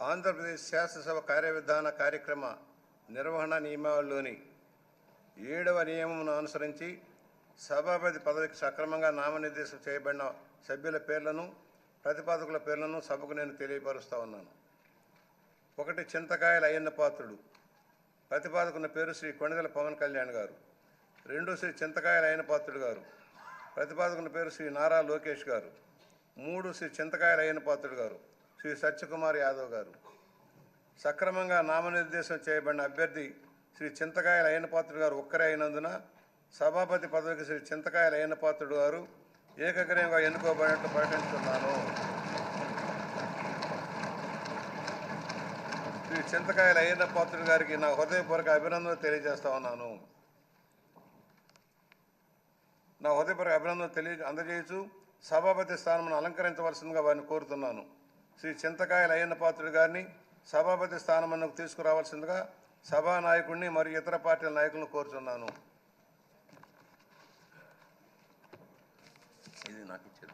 ఆంధ్రప్రదేశ్ శాసనసభ కార్యవిధాన కార్యక్రమ నిర్వహణ నియమావళిలోని 7వ నియమమును అనుసరించి సభాపతి పదవికి సక్రమంగా నామనిర్దేశం చేయబడిన సభ్యుల పేర్లను ప్రతిపాదకుల పేర్లను సభకు నేను తెలియపరుస్తా ఉన్నాను. 1 చింతకాయల అయ్యన్న పాత్రుడు. ప్రతిపాదకుని పేరు శ్రీ కొణిదెల పవన్ కళ్యాణ్ గారు. 2 శ్రీ చింతకాయల అయ్యన్న పాత్రుడు గారు. ప్రతిపాదకుని పేరు శ్రీ నారా లోకేష్ గారు. 3 శ్రీ చింతకాయల అయ్యన్న పాత్రుడు గారు శ్రీ సత్యకుమార్ యాదవ్ గారు. సక్రమంగా నామనిర్దేశం చేయబడిన అభ్యర్థి శ్రీ చింతకాయల అయ్యన్న పాత్రుడు గారు ఒక్కరే అయినందున సభాపతి పదవికి శ్రీ చింతకాయల అయ్యన్న పాత్రుడు గారు ఏకగ్రీవంగా ఎన్నుకోబడినట్లు ప్రకటిస్తున్నాను. శ్రీ చింతకాయల అయ్యన్న పాత్రుడు గారికి నా హృదయపూర్వక అభినందనలు తెలియజేస్తా ఉన్నాను. నా హృదయపూర్వక అభినందనలు అందజేయచ్చు సభాపతి స్థానమును అలంకరించవలసిందిగా వారిని కోరుతున్నాను. శ్రీ చింతకాయల అయ్యన్న పాత్రుడు గారిని సభాపతి స్థానమునకు తీసుకురావాల్సిందిగా సభానాయకుడిని మరియు ఇతర పార్టీల నాయకులను కోరుతున్నాను. ఇది నాకు ఇచ్చేది.